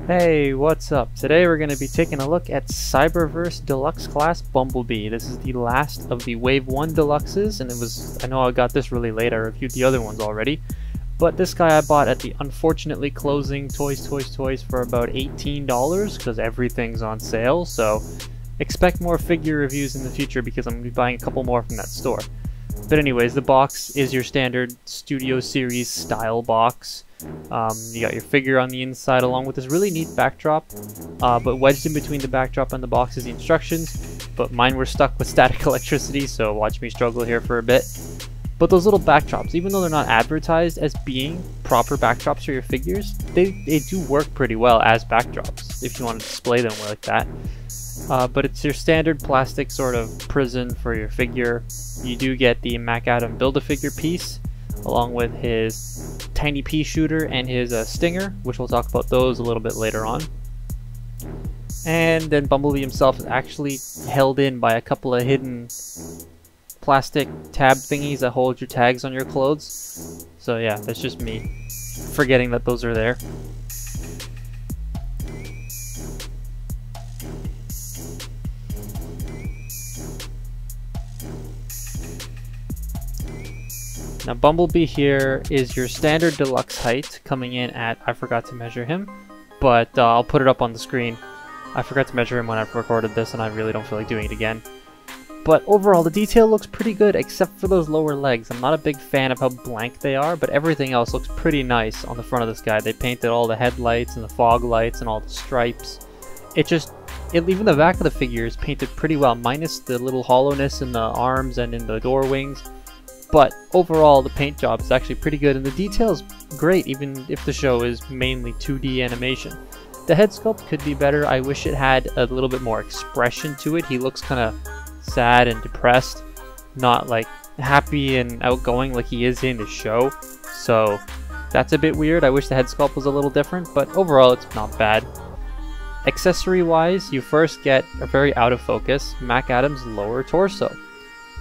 Hey, what's up? Today we're going to be taking a look at Cyberverse Deluxe class Bumblebee. This is the last of the Wave 1 Deluxes, and I know I got this really late, I reviewed the other ones already, but this guy I bought at the unfortunately closing Toys for about $18 because everything's on sale, so expect more figure reviews in the future because I'm going to be buying a couple more from that store. But anyways, the box is your standard Studio Series style box. You got your figure on the inside along with this really neat backdrop, but wedged in between the backdrop and the box is the instructions, but mine were stuck with static electricity, so watch me struggle here for a bit. But those little backdrops, even though they're not advertised as being proper backdrops for your figures, they do work pretty well as backdrops if you want to display them like that. But it's your standard plastic sort of prison for your figure. You do get the MacAdam Build-A-Figure piece along with his tiny pea shooter and his stinger, which we'll talk about those a little bit later on. And then Bumblebee himself is actually held in by a couple of hidden plastic tab thingies that hold your tags on your clothes. So yeah, that's just me forgetting that those are there. Now Bumblebee here is your standard deluxe height, coming in at, I forgot to measure him, but I'll put it up on the screen. I forgot to measure him when I recorded this and I really don't feel like doing it again. But overall the detail looks pretty good except for those lower legs. I'm not a big fan of how blank they are, but everything else looks pretty nice on the front of this guy. They painted all the headlights and the fog lights and all the stripes. Even the back of the figure is painted pretty well, minus the little hollowness in the arms and in the door wings. But overall, the paint job is actually pretty good, and the detail is great, even if the show is mainly 2D animation. The head sculpt could be better. I wish it had a little bit more expression to it. He looks kind of sad and depressed, not like happy and outgoing like he is in the show. So that's a bit weird. I wish the head sculpt was a little different, but overall, it's not bad. Accessory-wise, you first get a very out of focus MacAdam's lower torso.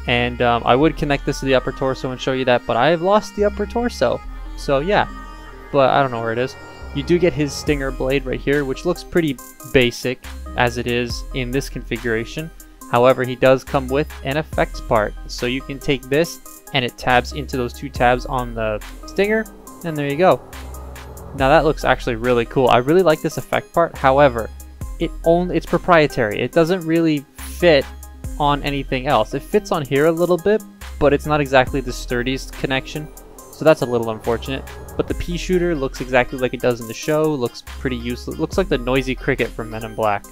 And I would connect this to the upper torso and show you that, but I have lost the upper torso. So yeah, but I don't know where it is. You do get his stinger blade right here, which looks pretty basic as it is in this configuration. However, he does come with an effects part. So you can take this and it tabs into those two tabs on the stinger, and there you go. Now that looks actually really cool. I really like this effect part. However, it's proprietary. It doesn't really fit on anything else. It fits on here a little bit, but it's not exactly the sturdiest connection, so that's a little unfortunate. But the pea shooter looks exactly like it does in the show, looks pretty useless, looks like the noisy cricket from Men in Black.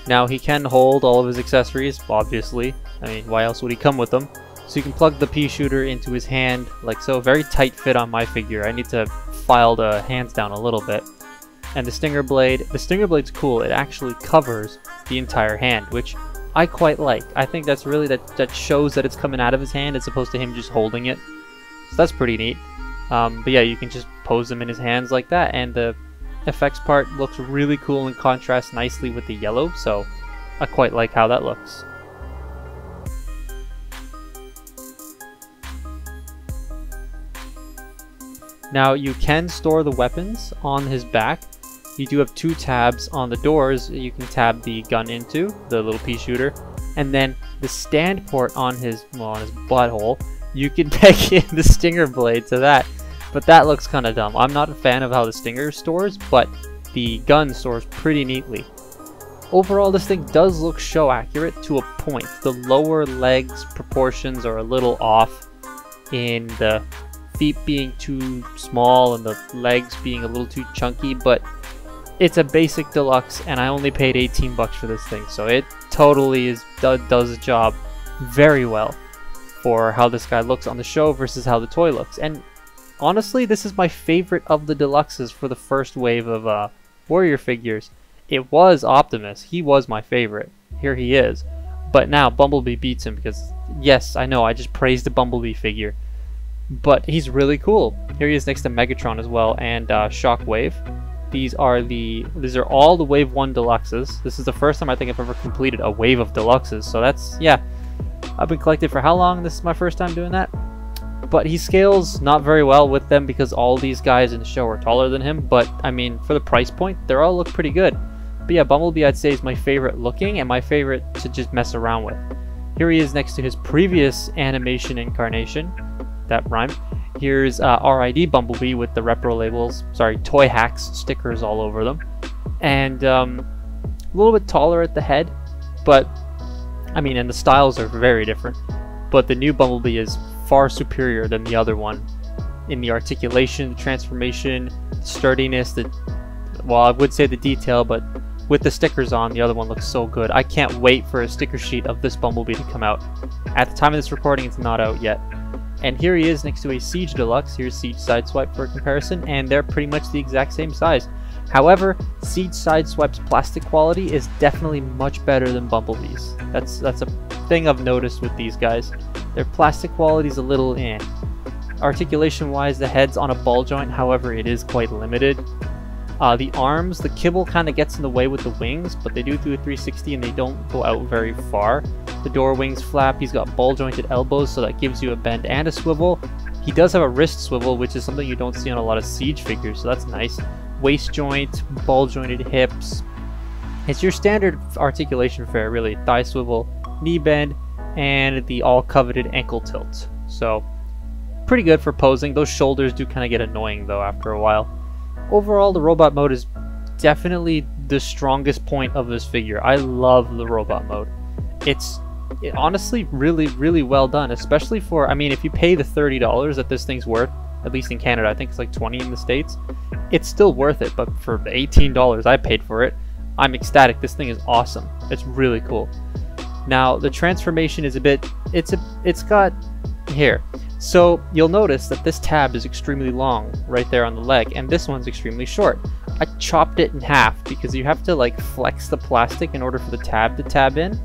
Now he can hold all of his accessories, obviously. I mean, why else would he come with them? So you can plug the pea shooter into his hand like so. Very tight fit on my figure. I need to file the hands down a little bit. And the stinger blade's cool. It actually covers the entire hand, which I quite like. I think that's really, that shows that it's coming out of his hand as opposed to him just holding it. So that's pretty neat. But yeah, you can just pose them in his hands like that, and the effects part looks really cool and contrasts nicely with the yellow, so I quite like how that looks. Now you can store the weapons on his back. You do have two tabs on the doors you can tab the gun into, the little pea shooter, and then the stand port on his butthole, you can peg in the stinger blade to that, but that looks kind of dumb. I'm not a fan of how the stinger stores, but the gun stores pretty neatly. Overall, this thing does look show accurate to a point. The lower legs proportions are a little off in the feet being too small and the legs being a little too chunky, but it's a basic deluxe and I only paid 18 bucks for this thing, so it totally does the job very well for how this guy looks on the show versus how the toy looks. And honestly, this is my favorite of the deluxes for the first wave of warrior figures. It was Optimus. He was my favorite. Here he is. But now Bumblebee beats him because, yes, I know, I just praised the Bumblebee figure. But he's really cool. Here he is next to Megatron as well and Shockwave. These are all the Wave 1 Deluxes. This is the first time I think I've ever completed a wave of Deluxes. So that's, yeah. I've been collecting for how long? This is my first time doing that. But he scales not very well with them because all these guys in the show are taller than him. But, I mean, for the price point, they all look pretty good. But yeah, Bumblebee I'd say is my favorite looking and my favorite to just mess around with. Here he is next to his previous animation incarnation. That rhymed. Here's RID Bumblebee with the repro labels, sorry, Toy Hacks stickers all over them. And a little bit taller at the head, but, I mean, and the styles are very different. But the new Bumblebee is far superior than the other one in the articulation, the transformation, the sturdiness, well, I would say the detail, but with the stickers on, the other one looks so good. I can't wait for a sticker sheet of this Bumblebee to come out. At the time of this recording, it's not out yet. And here he is next to a Siege Deluxe. Here's Siege Sideswipe for comparison, and they're pretty much the exact same size. However, Siege Sideswipe's plastic quality is definitely much better than Bumblebee's. That's a thing I've noticed with these guys. Their plastic quality is a little eh. Articulation-wise, the head's on a ball joint, however, it is quite limited. The arms, the kibble kind of gets in the way with the wings, but they do a 360 and they don't go out very far. The door wings flap, he's got ball jointed elbows, so that gives you a bend and a swivel. He does have a wrist swivel, which is something you don't see on a lot of Siege figures, so that's nice. Waist joint, ball jointed hips. It's your standard articulation fare, really. Thigh swivel, knee bend, and the all coveted ankle tilt. So, pretty good for posing. Those shoulders do kind of get annoying though after a while. Overall, the robot mode is definitely the strongest point of this figure. I love the robot mode. It's honestly really well done, especially for, I mean, if you pay the $30 that this thing's worth, at least in Canada, I think it's like 20 in the States, it's still worth it. But for the $18 I paid for it, I'm ecstatic. This thing is awesome. It's really cool. Now, the transformation is a bit, it's got here. So you'll notice that this tab is extremely long right there on the leg, and this one's extremely short. I chopped it in half because you have to like flex the plastic in order for the tab to tab in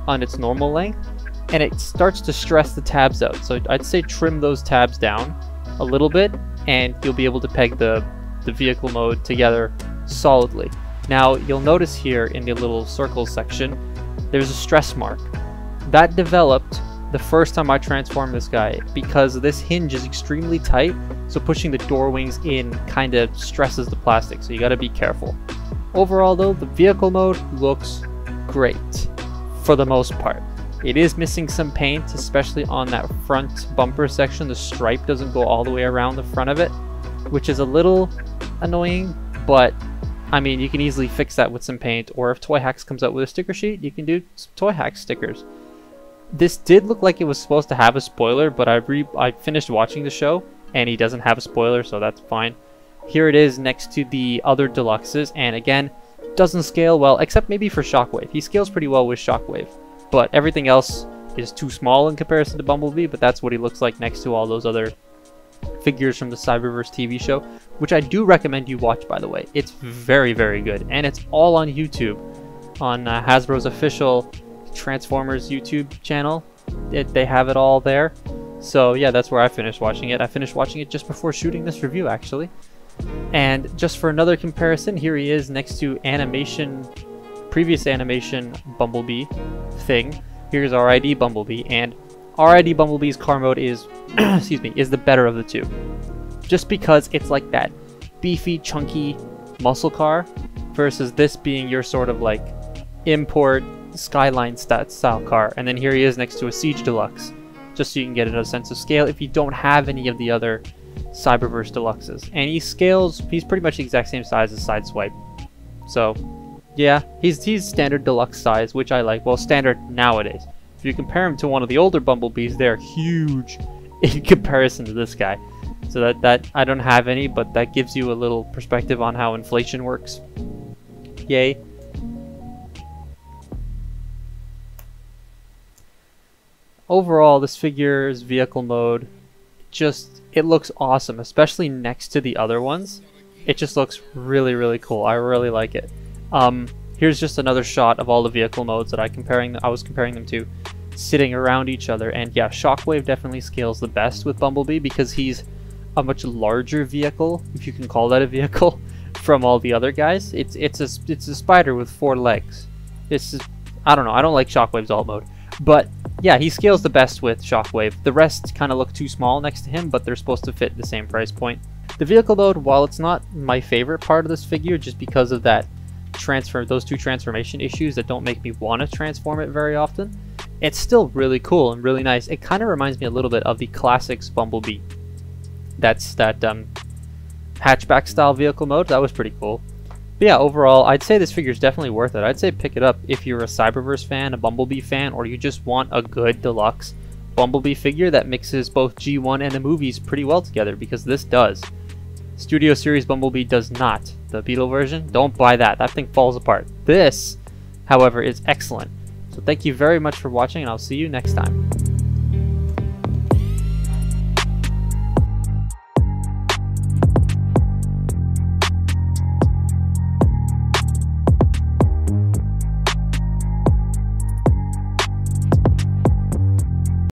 on its normal length, and it starts to stress the tabs out. So I'd say trim those tabs down a little bit and you'll be able to peg the vehicle mode together solidly. Now you'll notice here in the little circle section there's a stress mark. That developed the first time I transformed this guy because this hinge is extremely tight, so pushing the door wings in kind of stresses the plastic, so you got to be careful. Overall though, the vehicle mode looks great for the most part. It is missing some paint, especially on that front bumper section. The stripe doesn't go all the way around the front of it, which is a little annoying, but I mean, you can easily fix that with some paint, or if Toy Hacks comes out with a sticker sheet, you can do some Toy Hacks stickers. This did look like it was supposed to have a spoiler, but I finished watching the show and he doesn't have a spoiler, so that's fine. Here it is next to the other deluxes, and again, doesn't scale well, except maybe for Shockwave. He scales pretty well with Shockwave, but everything else is too small in comparison to Bumblebee, but that's what he looks like next to all those other figures from the Cyberverse TV show, which I do recommend you watch, by the way. It's very good, and it's all on YouTube, on Hasbro's official Transformers YouTube channel. They have it all there. So yeah, that's where I finished watching it. I finished watching it just before shooting this review, actually. And just for another comparison, here he is next to previous animation Bumblebee thing. Here's RID Bumblebee, and RID Bumblebee's car mode is excuse me, is the better of the two, just because it's like that beefy, chunky muscle car versus this being your sort of like import Skyline style car. And then here he is next to a Siege Deluxe, just so you can get a sense of scale if you don't have any of the other Cyberverse Deluxes. And he's pretty much the exact same size as Sideswipe. So yeah, he's standard deluxe size, which I like. Well, standard nowadays. If you compare him to one of the older Bumblebees, they're huge in comparison to this guy. So that I don't have any, but that gives you a little perspective on how inflation works. Yay. Overall, this figure's vehicle mode, it looks awesome, especially next to the other ones. It just looks really, really cool. I really like it. Here's just another shot of all the vehicle modes that I was comparing them to, sitting around each other. And yeah, Shockwave definitely scales the best with Bumblebee because he's a much larger vehicle, if you can call that a vehicle, from all the other guys. It's a spider with 4 legs. I don't know. I don't like Shockwave's alt mode, but yeah, he scales the best with Shockwave. The rest kind of look too small next to him, but they're supposed to fit the same price point. The vehicle mode, while it's not my favorite part of this figure, just because of those two transformation issues that don't make me want to transform it very often, it's still really cool and really nice. It kind of reminds me a little bit of the Classics Bumblebee. That's that hatchback style vehicle mode. That was pretty cool. But yeah, overall, I'd say this figure is definitely worth it. I'd say pick it up if you're a Cyberverse fan, a Bumblebee fan, or you just want a good deluxe Bumblebee figure that mixes both G1 and the movies pretty well together, because this does. Studio Series Bumblebee does not. The Beetle version, don't buy that. That thing falls apart. This, however, is excellent. So thank you very much for watching, and I'll see you next time.